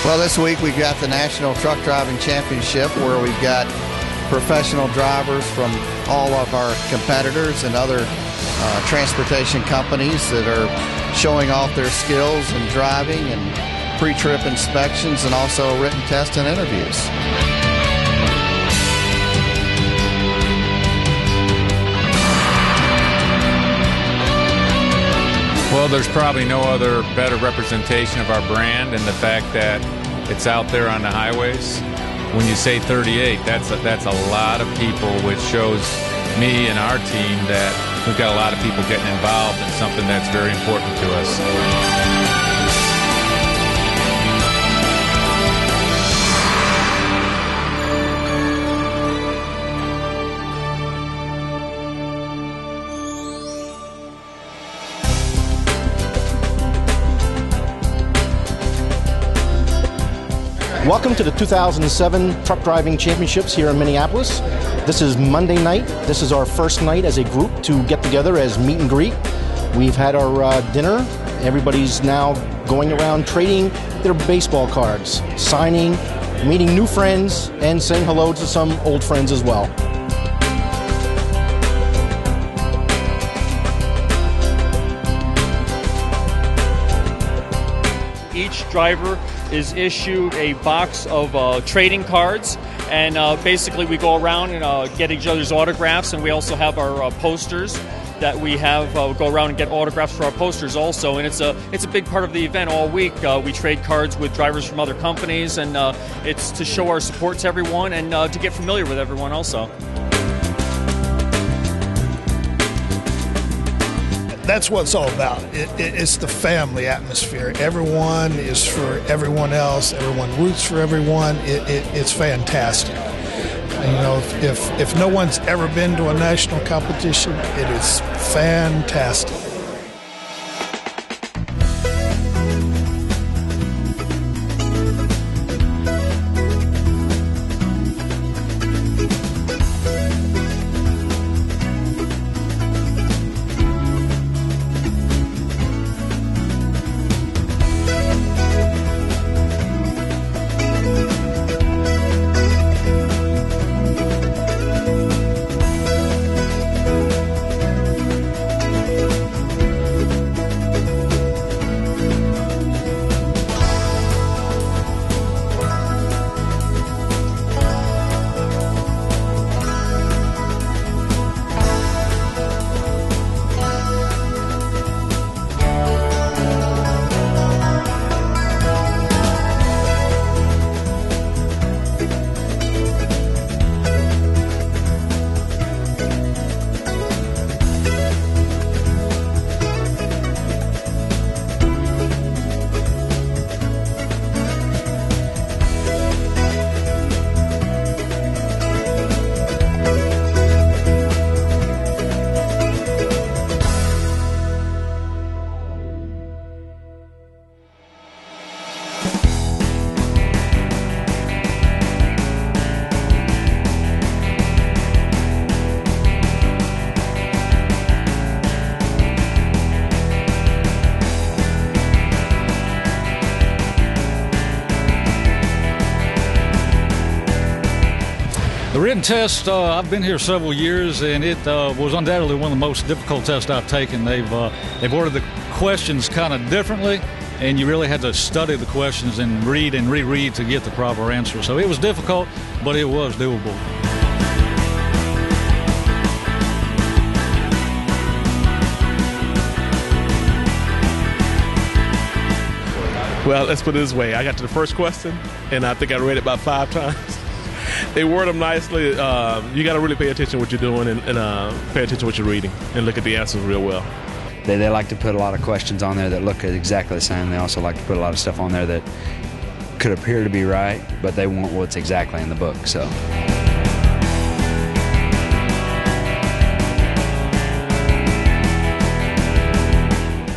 Well, this week we've got the National Truck Driving Championship, where we've got professional drivers from all of our competitors and other transportation companies that are showing off their skills in driving and pre-trip inspections and also written tests and interviews. Well, there's probably no other better representation of our brand and the fact that it's out there on the highways. When you say 38, that's a lot of people, which shows me and our team that we've got a lot of people getting involved in something that's very important to us. Welcome to the 2007 Truck Driving Championships here in Minneapolis. This is Monday night. This is our first night as a group to get together as meet and greet. We've had our dinner. Everybody's now going around trading their baseball cards, signing, meeting new friends, and saying hello to some old friends as well. Each driver is issued a box of trading cards, and basically we go around and get each other's autographs, and we also have our posters that we have go around and get autographs for our posters also, and it's a big part of the event all week. We trade cards with drivers from other companies, and it's to show our support to everyone and to get familiar with everyone also. That's what it's all about. It's the family atmosphere. Everyone is for everyone else. Everyone roots for everyone. It's fantastic. And, you know, if no one's ever been to a national competition, it is fantastic. The written test, I've been here several years, and it was undoubtedly one of the most difficult tests I've taken. They've ordered the questions kind of differently, and you really had to study the questions and read and reread to get the proper answer. So it was difficult, but it was doable. Well, let's put it this way. I got to the first question, and I think I read it about 5 times. They word them nicely. You got to really pay attention to what you're doing and pay attention to what you're reading and look at the answers real well. They like to put a lot of questions on there that look exactly the same. They also like to put a lot of stuff on there that could appear to be right, but they want what's exactly in the book. So.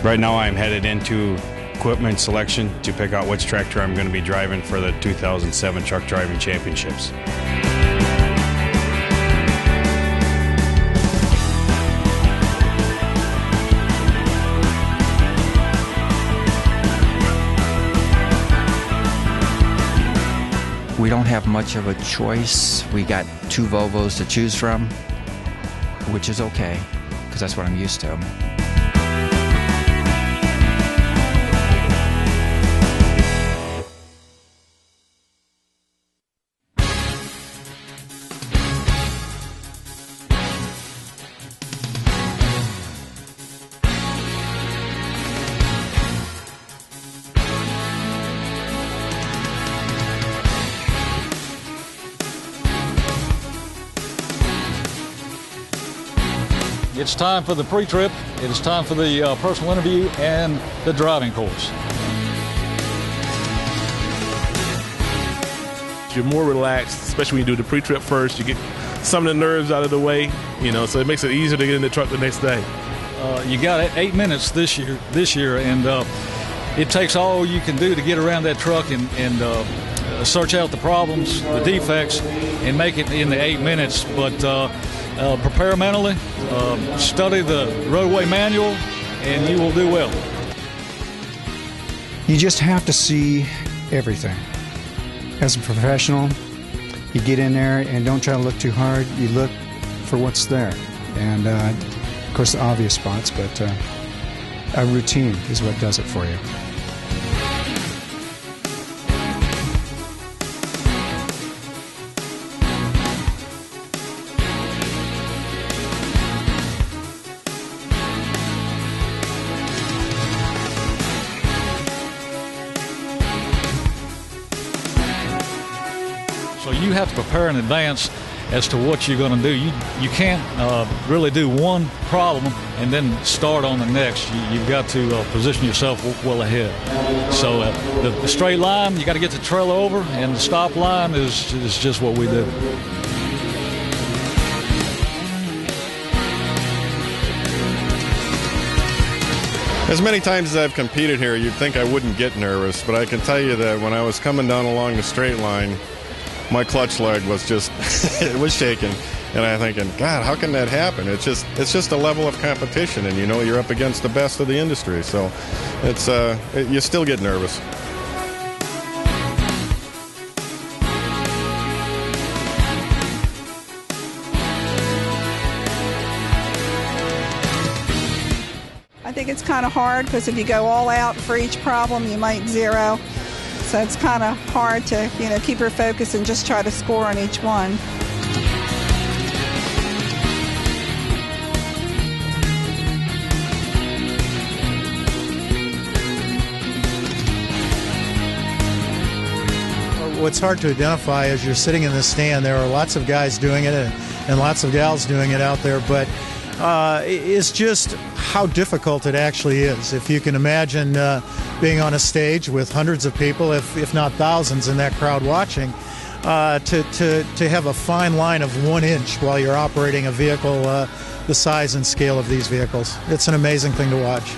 Right now I'm headed into equipment selection to pick out which tractor I'm going to be driving for the 2007 Truck Driving Championships. have much of a choice. We got 2 Volvos to choose from, which is okay, because that's what I'm used to. It's time for the pre-trip. It is time for the personal interview and the driving course. You're more relaxed, especially when you do the pre-trip first. You get some of the nerves out of the way, so it makes it easier to get in the truck the next day. You got 8 minutes this year, and it takes all you can do to get around that truck and search out the problems, the defects, and make it in the 8 minutes. But prepare mentally, study the Roadway manual, and you will do well. You just have to see everything. As a professional, you get in there and don't try to look too hard. You look for what's there. And, of course, the obvious spots, but a routine is what does it for you. So you have to prepare in advance as to what you're going to do. You can't really do one problem and then start on the next. You've got to position yourself well ahead. So the straight line, you got to get the trailer over, and the stop line is just what we do. As many times as I've competed here, you'd think I wouldn't get nervous, but I can tell you that when I was coming down along the straight line, my clutch leg was just, it was shaking. And I'm thinking, God, how can that happen? It's just a level of competition, and you're up against the best of the industry. So you still get nervous. I think it's kind of hard because if you go all out for each problem, you might zero. So it's kind of hard to, keep your focus and just try to score on each one. What's hard to identify as you're sitting in the stand, there are lots of guys doing it and lots of gals doing it out there, but it's just how difficult it actually is. If you can imagine being on a stage with hundreds of people, if not thousands in that crowd watching, to have a fine line of 1 inch while you're operating a vehicle the size and scale of these vehicles. It's an amazing thing to watch.